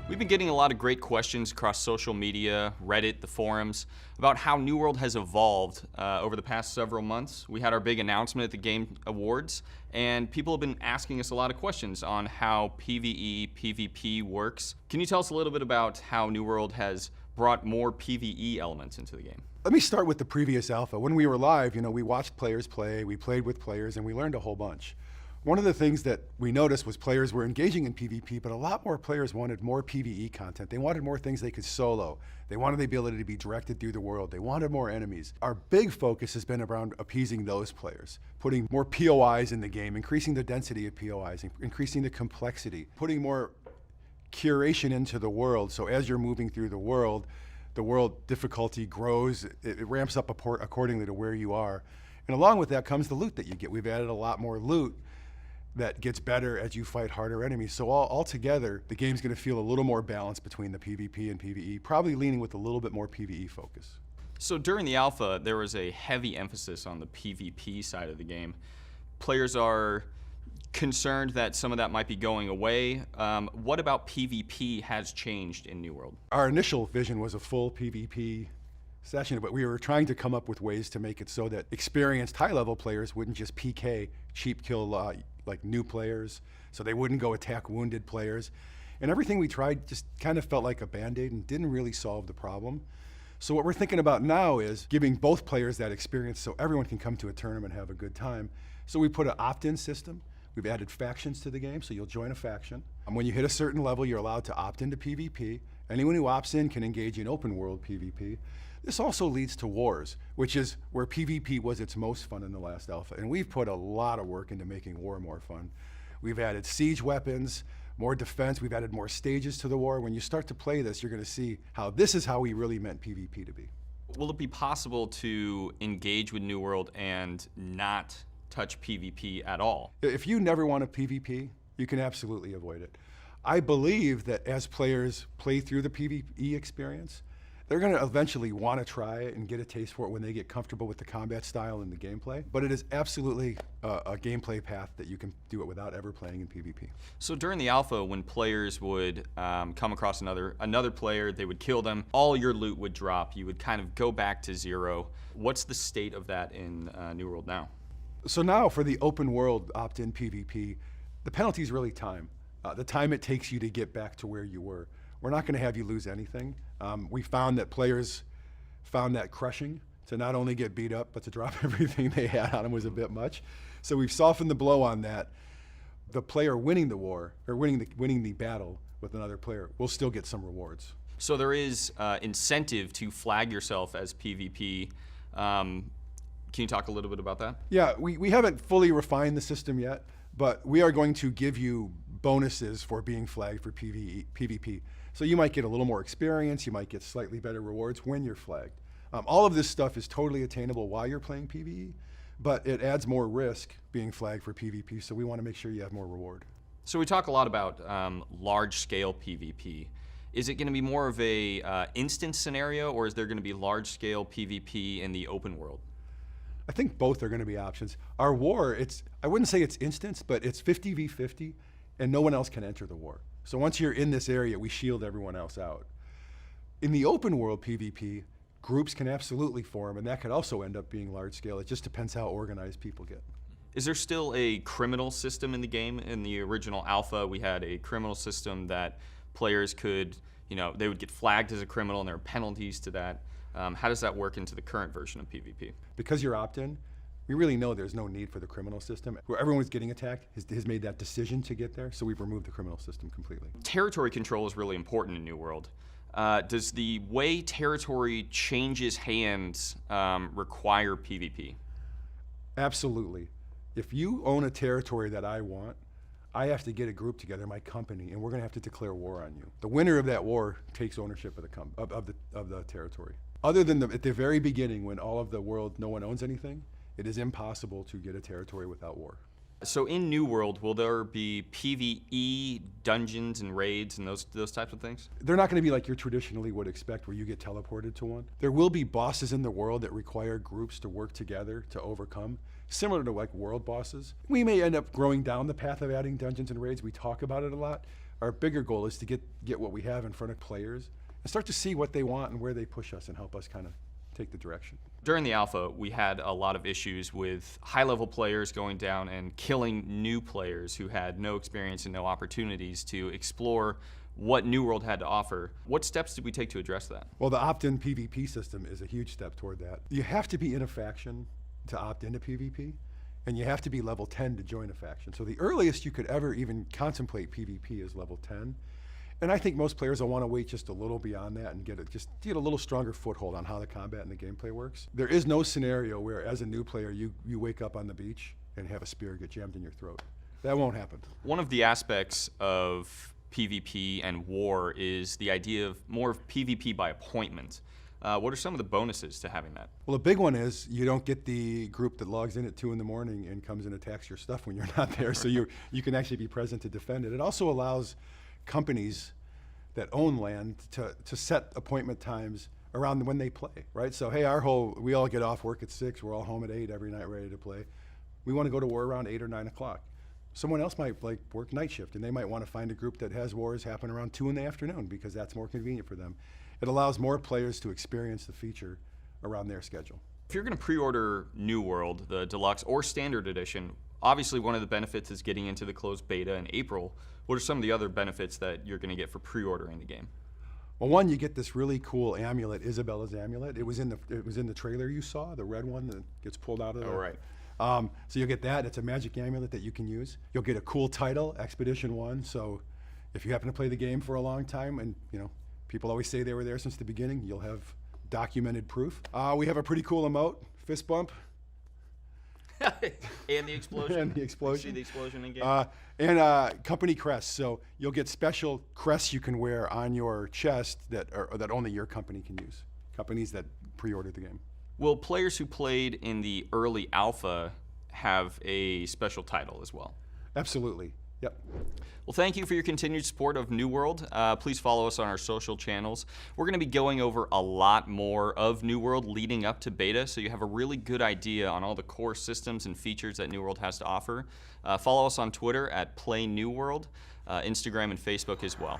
We've been getting a lot of great questions across social media, Reddit, the forums, about how New World has evolved over the past several months. We had our big announcement at the Game Awards, and people have been asking us a lot of questions on how PvE, PvP works. Can you tell us a little bit about how New World has brought more PvE elements into the game? Let me start with the previous alpha. When we were live, we watched players play, we played with players, and we learned a whole bunch. One of the things that we noticed was players were engaging in PvP, but a lot more players wanted more PvE content. They wanted more things they could solo. They wanted the ability to be directed through the world. They wanted more enemies. Our big focus has been around appeasing those players, putting more POIs in the game, increasing the density of POIs, increasing the complexity, putting more curation into the world. So as you're moving through the world difficulty grows, it ramps up accordingly to where you are. And along with that comes the loot that you get. We've added a lot more loot that gets better as you fight harder enemies. So all together, the game's gonna feel a little more balanced between the PvP and PvE, probably leaning with a little bit more PvE focus. So during the alpha, there was a heavy emphasis on the PvP side of the game. Players are concerned that some of that might be going away. What about PvP has changed in New World? Our initial vision was a full PvP session, but we were trying to come up with ways to make it so that experienced high-level players wouldn't just PK, cheap kill like new players, so they wouldn't go attack wounded players. And everything we tried just kind of felt like a Band-Aid and didn't really solve the problem. So what we're thinking about now is giving both players that experience so everyone can come to a tournament and have a good time. So we put an opt-in system. We've added factions to the game, so you'll join a faction. And when you hit a certain level, you're allowed to opt into PvP. Anyone who opts in can engage in open world PvP. This also leads to wars, which is where PvP was its most fun in the last alpha. And we've put a lot of work into making war more fun. We've added siege weapons, more defense, we've added more stages to the war. When you start to play this, you're gonna see how this is how we really meant PvP to be. Will it be possible to engage with New World and not touch PvP at all? If you never want a PvP, you can absolutely avoid it. I believe that as players play through the PvE experience, they're going to eventually want to try it and get a taste for it when they get comfortable with the combat style and the gameplay. But it is absolutely a gameplay path that you can do it without ever playing in PvP. So during the alpha, when players would come across another player, they would kill them, all your loot would drop, you would kind of go back to zero. What's the state of that in New World now? So now for the open world opt-in PvP, the penalty is really time. The time it takes you to get back to where you were. We're not going to have you lose anything. We found that players found that crushing to not only get beat up, but to drop everything they had on them was a bit much. So we've softened the blow on that. The player winning the war, or winning the battle with another player, will still get some rewards. So there is incentive to flag yourself as PvP. Can you talk a little bit about that? Yeah, we haven't fully refined the system yet, but we are going to give you bonuses for being flagged for PvP. So you might get a little more experience, you might get slightly better rewards when you're flagged. All of this stuff is totally attainable while you're playing PvE, but it adds more risk being flagged for PvP, so we want to make sure you have more reward. So we talk a lot about large-scale PvP. Is it going to be more of a instance scenario, or is there going to be large-scale PvP in the open world? I think both are going to be options. Our war, I wouldn't say it's instance, but it's 50v50, and no one else can enter the war. So once you're in this area, we shield everyone else out. In the open world PvP, groups can absolutely form, and that could also end up being large scale. It just depends how organized people get. Is there still a criminal system in the game? In the original alpha, we had a criminal system that players could, they would get flagged as a criminal, and there are penalties to that. How does that work into the current version of PvP? Because you're opt-in, we really know there's no need for the criminal system. Where everyone was getting attacked has made that decision to get there, so we've removed the criminal system completely. Territory control is really important in New World. Does the way territory changes hands require PvP? Absolutely. If you own a territory that I want, I have to get a group together, my company, and we're going to have to declare war on you. The winner of that war takes ownership of the territory. Other than at the very beginning, when all of the world, no one owns anything, it is impossible to get a territory without war. So in New World, will there be PvE dungeons and raids and those types of things? They're not going to be like you traditionally would expect, where you get teleported to one. There will be bosses in the world that require groups to work together to overcome, similar to like world bosses. We may end up growing down the path of adding dungeons and raids. We talk about it a lot, our bigger goal is to get what we have in front of players and start to see what they want and where they push us and help us kind of take the direction. During the alpha, we had a lot of issues with high-level players going down and killing new players who had no experience and no opportunities to explore what New World had to offer. What steps did we take to address that? Well, the opt-in PvP system is a huge step toward that. You have to be in a faction to opt into PvP, and you have to be level 10 to join a faction. So the earliest you could ever even contemplate PvP is level 10. And I think most players will want to wait just a little beyond that and get a little stronger foothold on how the combat and the gameplay works. There is no scenario where, as a new player, you wake up on the beach and have a spear get jammed in your throat. That won't happen. One of the aspects of PvP and war is the idea of more of PvP by appointment. What are some of the bonuses to having that? Well, the big one is you don't get the group that logs in at 2 in the morning and comes and attacks your stuff when you're not there, so you can actually be present to defend it. It also allows companies that own land to set appointment times around when they play, right? So, hey, we all get off work at 6, we're all home at 8 every night ready to play. We want to go to war around 8 or 9 o'clock. Someone else might work night shift, and they might want to find a group that has wars happen around 2 in the afternoon because that's more convenient for them. It allows more players to experience the feature around their schedule. If you're going to pre-order New World, the Deluxe or Standard Edition, obviously one of the benefits is getting into the closed beta in April. What are some of the other benefits that you're going to get for pre-ordering the game? Well, one, you get this really cool amulet, Isabella's amulet. It was in the trailer you saw, the red one that gets pulled out of the... Oh, right. So you'll get that. It's a magic amulet that you can use. You'll get a cool title, Expedition 1. So if you happen to play the game for a long time and, people always say they were there since the beginning, you'll have documented proof. We have a pretty cool emote, fist bump. And the explosion. And the explosion. See the explosion in game. And company crests. So you'll get special crests you can wear on your chest that only your company can use. Companies that pre-ordered the game. Will players who played in the early alpha have a special title as well? Absolutely. Yep. Well, thank you for your continued support of New World. Please follow us on our social channels. We're going to be going over a lot more of New World leading up to beta, so you have a really good idea on all the core systems and features that New World has to offer. Follow us on Twitter at PlayNewWorld, Instagram and Facebook as well.